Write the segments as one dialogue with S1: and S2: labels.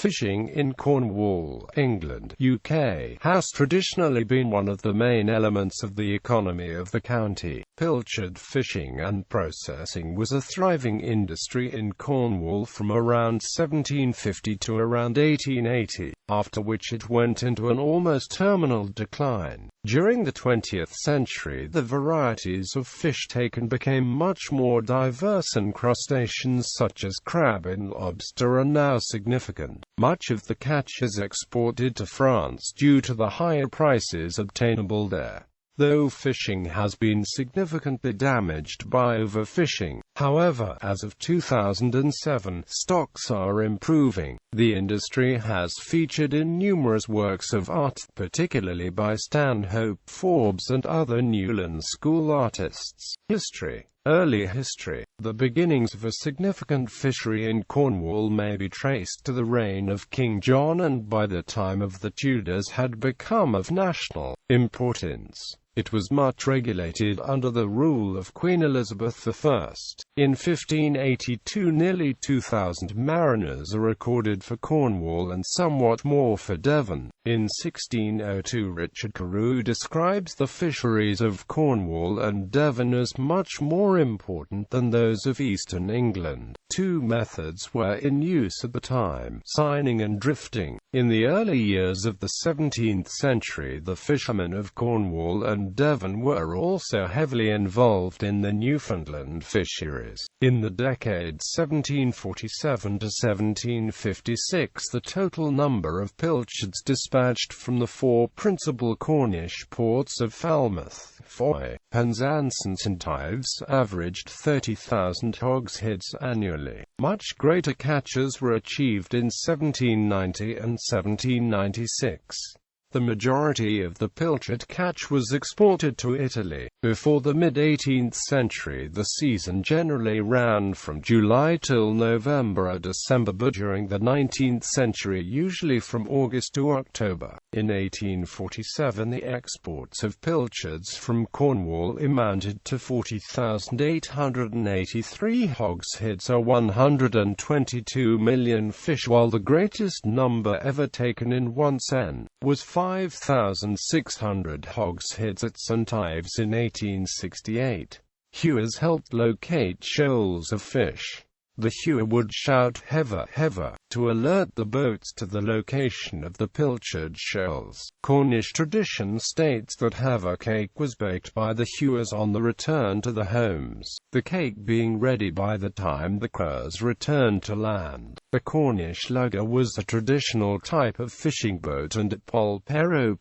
S1: Fishing in Cornwall, England, UK, has traditionally been one of the main elements of the economy of the county. Pilchard fishing and processing was a thriving industry in Cornwall from around 1750 to around 1880, after which it went into an almost terminal decline. During the 20th century, the varieties of fish taken became much more diverse, and crustaceans such as crab and lobster are now significant. Much of the catch is exported to France due to the higher prices obtainable there, though fishing has been significantly damaged by overfishing. However, as of 2007, stocks are improving. The industry has featured in numerous works of art, particularly by Stanhope Forbes and other Newland School artists. History. Early history. The beginnings of a significant fishery in Cornwall may be traced to the reign of King John, and by the time of the Tudors had become of national importance. It was much regulated under the rule of Queen Elizabeth I. In 1582 nearly 2,000 mariners are recorded for Cornwall and somewhat more for Devon. In 1602 Richard Carew describes the fisheries of Cornwall and Devon as much more important than those of eastern England. Two methods were in use at the time: seining and drifting. In the early years of the 17th century, the fishermen of Cornwall and Devon were also heavily involved in the Newfoundland fisheries. In the decade 1747 to 1756, the total number of pilchards dispatched from the four principal Cornish ports of Falmouth, Foy, Penzance and St Ives averaged 30,000 hogsheads annually. Much greater catches were achieved in 1790 and 1796. The majority of the pilchard catch was exported to Italy. Before the mid-18th century, the season generally ran from July till November or December, but during the 19th century usually from August to October. In 1847 the exports of pilchards from Cornwall amounted to 40,883 hogsheads, or 122 million fish, while the greatest number ever taken in one sen was 5,600 hogsheads at St Ives in 1868. Hewers helped locate shoals of fish. The hewer would shout "Hever, hever," to alert the boats to the location of the pilchard shoals. Cornish tradition states that hever cake was baked by the hewers on the return to the homes, the cake being ready by the time the crews returned to land. The Cornish lugger was a traditional type of fishing boat, and at polpero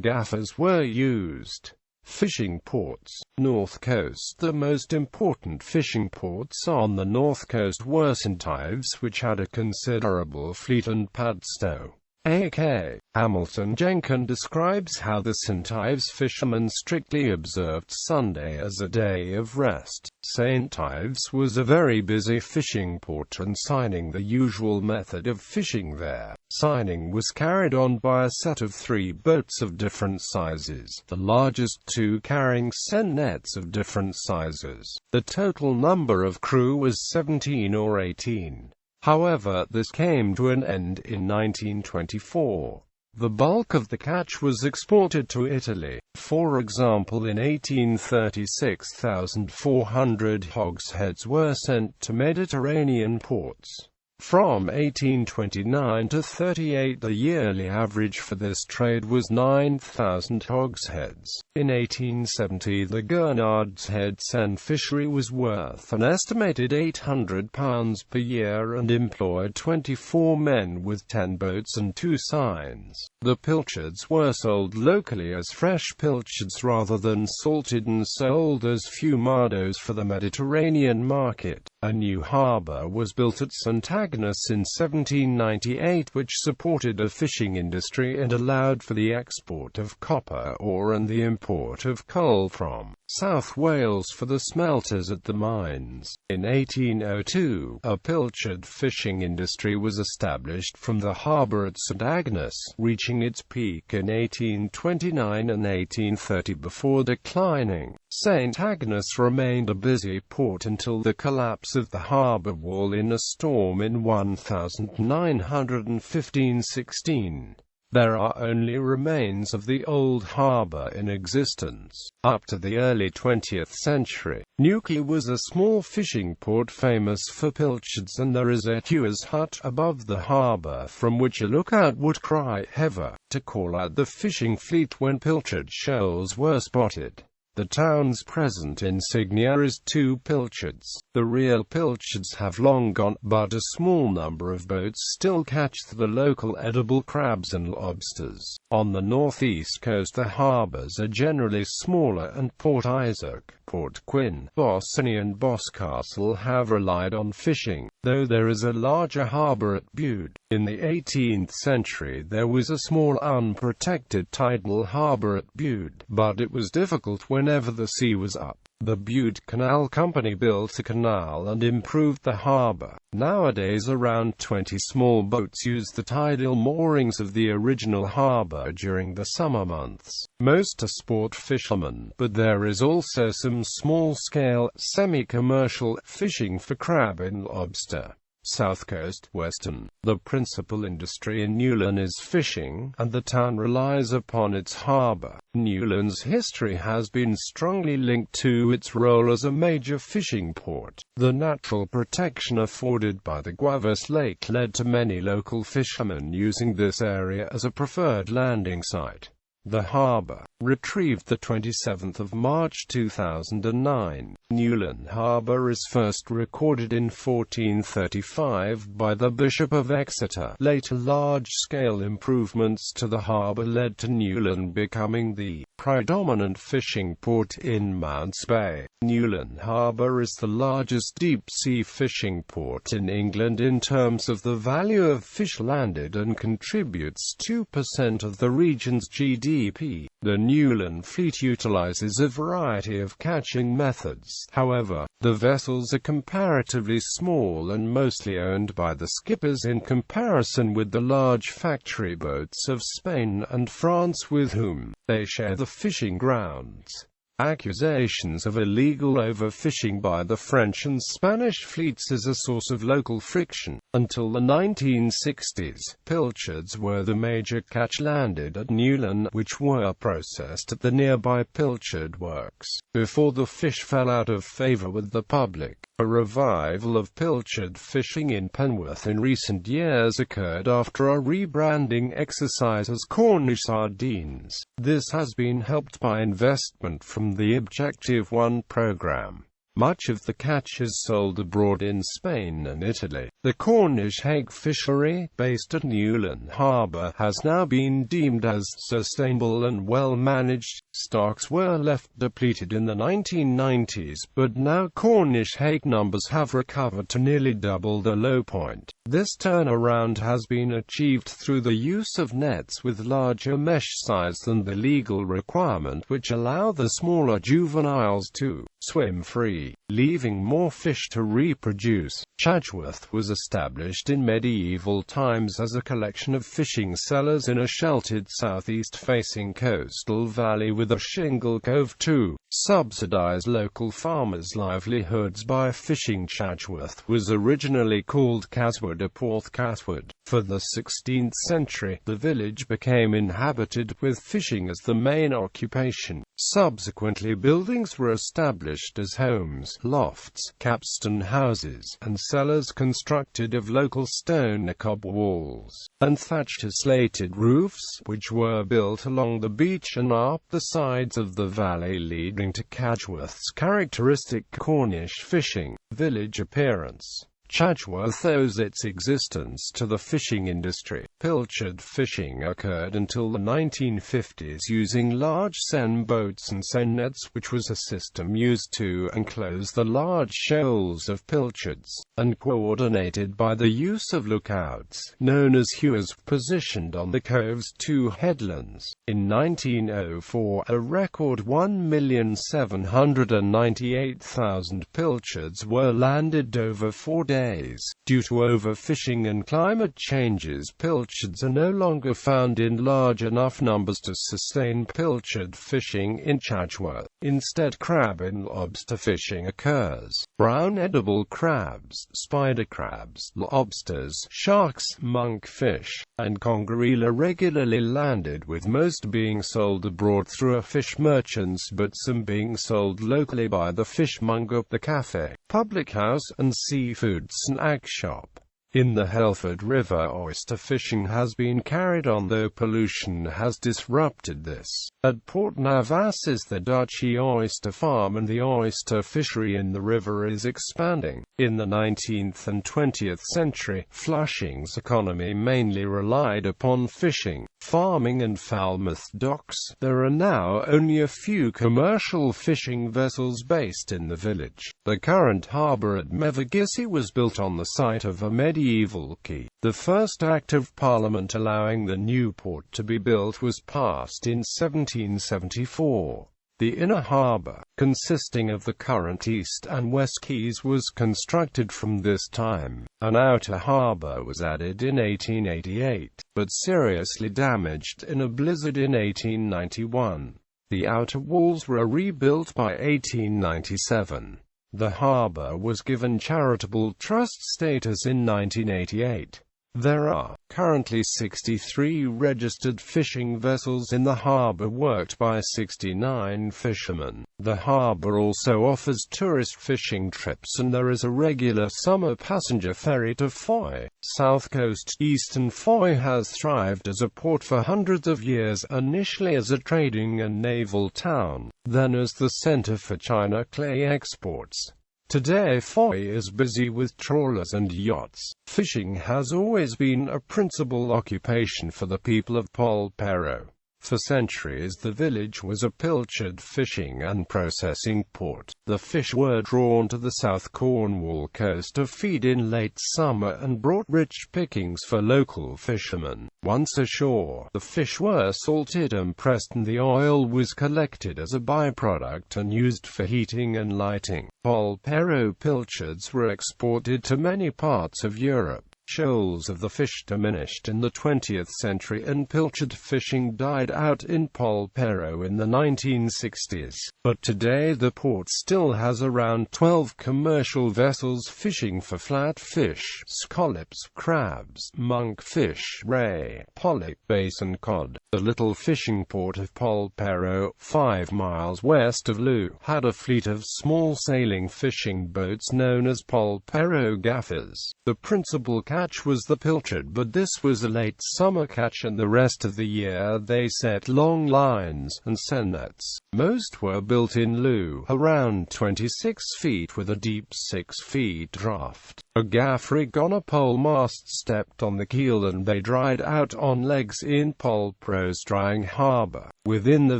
S1: gaffers were used. Fishing ports. North Coast. The most important fishing ports on the North Coast were St Ives, which had a considerable fleet, and Padstow. A.K. Hamilton Jenkins describes how the St Ives fishermen strictly observed Sunday as a day of rest. St Ives was a very busy fishing port, and seining the usual method of fishing there. Seining was carried on by a set of 3 boats of different sizes, the largest 2 carrying seine nets of different sizes. The total number of crew was 17 or 18. However, this came to an end in 1924. The bulk of the catch was exported to Italy. For example, in 1836 1,400 hogsheads were sent to Mediterranean ports. From 1829 to 38 the yearly average for this trade was 9,000 hogsheads. In 1870 the Gurnard's Head seine fishery was worth an estimated £800 per year and employed 24 men with 10 boats and 2 seines. The pilchards were sold locally as fresh pilchards rather than salted, and sold as fumados for the Mediterranean market. A new harbour was built at St Agnes in 1798, which supported a fishing industry and allowed for the export of copper ore and the import of coal from South Wales for the smelters at the mines. In 1802, a pilchard fishing industry was established from the harbour at St Agnes, reaching its peak in 1829 and 1830 before declining. St Agnes remained a busy port until the collapse of the harbour wall in a storm in 1915–16. There are only remains of the old harbour in existence. Up to the early 20th century, Newquay was a small fishing port famous for pilchards, and there is a cue's hut above the harbour from which a lookout would cry "Hever" to call out the fishing fleet when pilchard shoals were spotted. The town's present insignia is two pilchards. The real pilchards have long gone, but a small number of boats still catch the local edible crabs and lobsters. On the northeast coast, the harbours are generally smaller, and Port Isaac, Port Quin, Bossiney and Boscastle have relied on fishing, though there is a larger harbour at Bude. In the 18th century there was a small unprotected tidal harbour at Bude, but it was difficult whenever the sea was up. The Bude Canal Company built a canal and improved the harbour. Nowadays around 20 small boats use the tidal moorings of the original harbour during the summer months. Most are sport fishermen, but there is also some small-scale, semi-commercial fishing for crab and lobster. South Coast, Western. The principal industry in Newlyn is fishing, and the town relies upon its harbour. Newlyn's history has been strongly linked to its role as a major fishing port. The natural protection afforded by the Guavas Lake led to many local fishermen using this area as a preferred landing site. The harbour, retrieved 27 March 2009. Newlyn Harbour is first recorded in 1435 by the Bishop of Exeter. Later large-scale improvements to the harbour led to Newlyn becoming the predominant fishing port in Mounts Bay. Newlyn Harbour is the largest deep-sea fishing port in England in terms of the value of fish landed and contributes 2% of the region's GDP. The Newlyn fleet utilises a variety of catching methods. However, the vessels are comparatively small and mostly owned by the skippers in comparison with the large factory boats of Spain and France with whom they share the fishing grounds. Accusations of illegal overfishing by the French and Spanish fleets is a source of local friction. Until the 1960s, pilchards were the major catch landed at Newlyn, which were processed at the nearby Pilchard Works. Before the fish fell out of favour with the public, a revival of pilchard fishing in Penworth in recent years occurred after a rebranding exercise as Cornish sardines. This has been helped by investment from the Objective One programme. Much of the catch is sold abroad in Spain and Italy. The Cornish hake fishery, based at Newlyn Harbour, has now been deemed as sustainable and well managed. Stocks were left depleted in the 1990s, but now Cornish hake numbers have recovered to nearly double the low point. This turnaround has been achieved through the use of nets with larger mesh size than the legal requirement, which allow the smaller juveniles to swim free, leaving more fish to reproduce. Chadgeworth was established in medieval times as a collection of fishing cellars in a sheltered southeast-facing coastal valley with a shingle cove to subsidize local farmers' livelihoods by fishing. Chadgeworth was originally called Caswood or Porth Caswood. For the 16th century, the village became inhabited with fishing as the main occupation. Subsequently, buildings were established as homes, lofts, capstan houses, and cellars constructed of local stone cob walls, and thatched or slated roofs, which were built along the beach and up the sides of the valley, leading to Chadgeworth's characteristic Cornish fishing village appearance. Chatsworth owes its existence to the fishing industry. Pilchard fishing occurred until the 1950s using large seine boats and seine nets, which was a system used to enclose the large shoals of pilchards, and coordinated by the use of lookouts, known as hewers, positioned on the cove's two headlands. In 1904, a record 1,798,000 pilchards were landed over 4 days. Due to overfishing and climate changes, pilchards are no longer found in large enough numbers to sustain pilchard fishing in Chatsworth. Instead, crab and lobster fishing occurs. Brown edible crabs, spider crabs, lobsters, sharks, monkfish, and conger are regularly landed, with most being sold abroad through a fish merchants but some being sold locally by the fishmonger, the cafe, public house and seafood snack shop. In the Helford River, oyster fishing has been carried on, though pollution has disrupted this. At Port Navasses, the Dutchy oyster farm and the oyster fishery in the river is expanding. In the 19th and 20th century, Flushing's economy mainly relied upon fishing, farming and Falmouth docks. There are now only a few commercial fishing vessels based in the village. The current harbour at Mevagissey was built on the site of a medieval quay. The first Act of Parliament allowing the new port to be built was passed in 1774. The inner harbour, consisting of the current east and west quays, was constructed from this time. An outer harbour was added in 1888, but seriously damaged in a blizzard in 1891. The outer walls were rebuilt by 1897. The harbour was given charitable trust status in 1988. There are currently 63 registered fishing vessels in the harbour, worked by 69 fishermen. The harbour also offers tourist fishing trips, and there is a regular summer passenger ferry to Foy, South Coast. Eastern Foy has thrived as a port for hundreds of years, initially as a trading and naval town, then as the centre for China clay exports. Today, Foy is busy with trawlers and yachts. Fishing has always been a principal occupation for the people of Polperro. For centuries, the village was a pilchard fishing and processing port. The fish were drawn to the South Cornwall coast to feed in late summer and brought rich pickings for local fishermen. Once ashore, the fish were salted and pressed, and the oil was collected as a byproduct and used for heating and lighting. Polperro pilchards were exported to many parts of Europe. Shoals of the fish diminished in the 20th century, and pilchard fishing died out in Polperro in the 1960s. But today the port still has around 12 commercial vessels fishing for flatfish, scallops, crabs, monkfish, ray, pollock, basin cod. The little fishing port of Polperro, 5 miles west of Loo, had a fleet of small sailing fishing boats known as Polperro gaffers. The principal catch was the pilchard, but this was a late summer catch, and the rest of the year they set long lines and seine nets. Most were built in Loo, around 26 feet with a deep 6 feet draft. A gaff rig on a pole mast stepped on the keel, and they dried out on legs in Polperro's drying harbour. Within the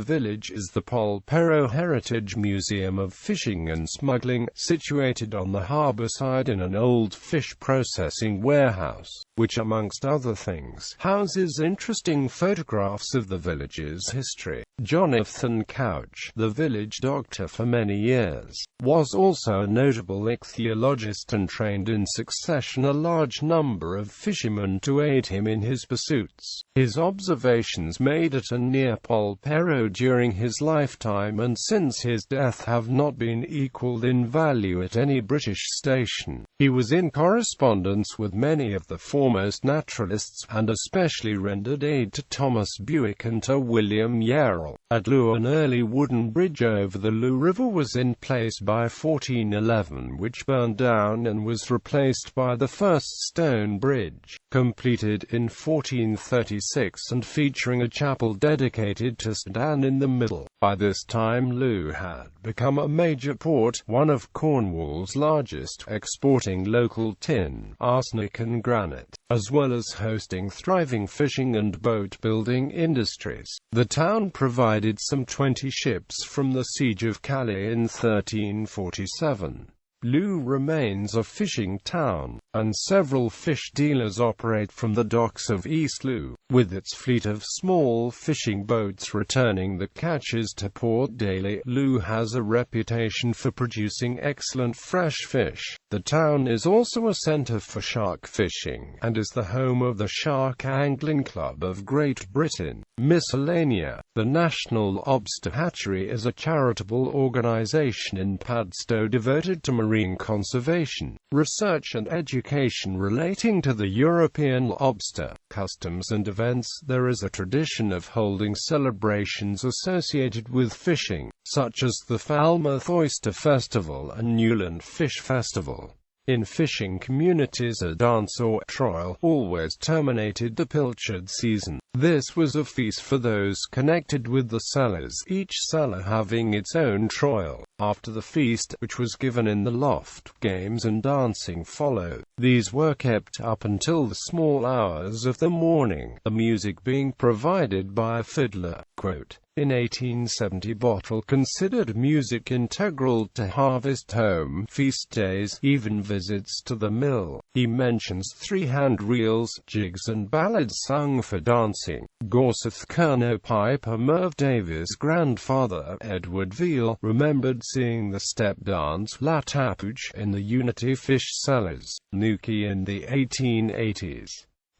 S1: village is the Polperro Heritage Museum of Fishing and Smuggling, situated on the harbour side in an old fish processing warehouse, which amongst other things, houses interesting photographs of the village's history. Jonathan Couch, the village doctor for many years, was also a notable ichthyologist and trained in succession a large number of fishermen to aid him in his pursuits. His observations made at and near Polperro during his lifetime and since his death have not been equalled in value at any British station. He was in correspondence with many of the foremost naturalists, and especially rendered aid to Thomas Bewick and to William Yarrell. At Loo, an early wooden bridge over the Loo River was in place by 1411, which burned down and was replaced by the first stone bridge, completed in 1436 and featuring a chapel dedicated to St. Anne in the middle. By this time Looe had become a major port, one of Cornwall's largest, exporting local tin, arsenic and granite, as well as hosting thriving fishing and boat-building industries. The town provided some 20 ships from the Siege of Calais in 1347. Looe remains a fishing town, and several fish dealers operate from the docks of East Looe, with its fleet of small fishing boats returning the catches to port daily. Looe has a reputation for producing excellent fresh fish. The town is also a centre for shark fishing, and is the home of the Shark Angling Club of Great Britain. Miscellanea. The National Lobster Hatchery is a charitable organisation in Padstow devoted to marine conservation, research and education relating to the European lobster. Customs and events. There is a tradition of holding celebrations associated with fishing, such as the Falmouth Oyster Festival and Newland Fish Festival. In fishing communities, a dance or trial always terminated the pilchard season. This was a feast for those connected with the sellers, each seller having its own trial. After the feast, which was given in the loft, games and dancing followed. These were kept up until the small hours of the morning, the music being provided by a fiddler. Quote, in 1870 Bottle considered music integral to harvest home, feast days, even visits to the mill. He mentions 3 hand reels, jigs and ballads sung for dancing. Gorseth Kerno piper Merv Davies' grandfather, Edward Veal, remembered seeing the step dance La Tapouche in the Unity Fish Cellars, Newquay in the 1880s.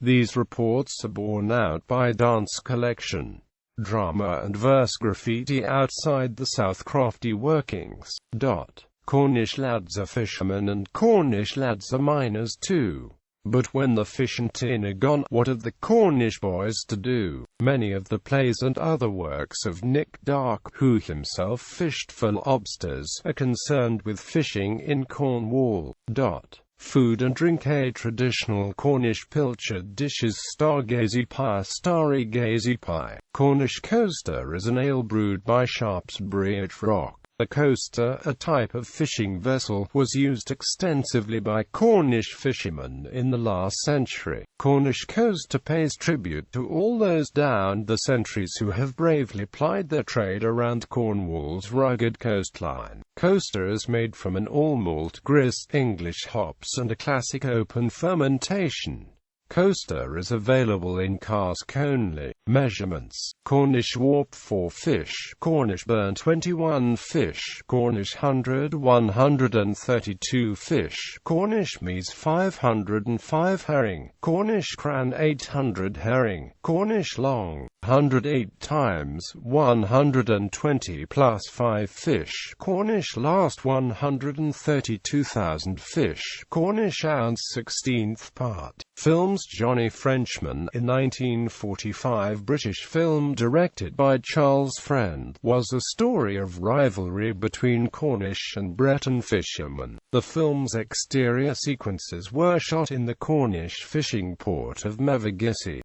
S1: These reports are borne out by Dance Collection, Drama and Verse Graffiti outside the South Crofty workings. Cornish lads are fishermen and Cornish lads are miners too. But when the fish and tin are gone, what have the Cornish boys to do? Many of the plays and other works of Nick Dark, who himself fished for lobsters, are concerned with fishing in Cornwall. Food and drink. A traditional Cornish pilchard dish is stargazy pie. Starry gazy pie. Cornish coaster is an ale brewed by Sharpsbury at Rock. The coaster, a type of fishing vessel, was used extensively by Cornish fishermen in the last century. Cornish coaster pays tribute to all those down the centuries who have bravely plied their trade around Cornwall's rugged coastline. Coaster is made from an all-malt grist, English hops and a classic open fermentation. Coaster is available in cask only. Measurements. Cornish warp 4 fish, Cornish burn 21 fish, Cornish 100 132 fish, Cornish mies 505 herring, Cornish cran 800 herring, Cornish long 108 times 120 plus 5 fish, Cornish last 132,000 fish, Cornish ounce 16th part. Films. Johnny Frenchman, in 1945 British film directed by Charles Friend, was a story of rivalry between Cornish and Breton fishermen. The film's exterior sequences were shot in the Cornish fishing port of Mevagissey.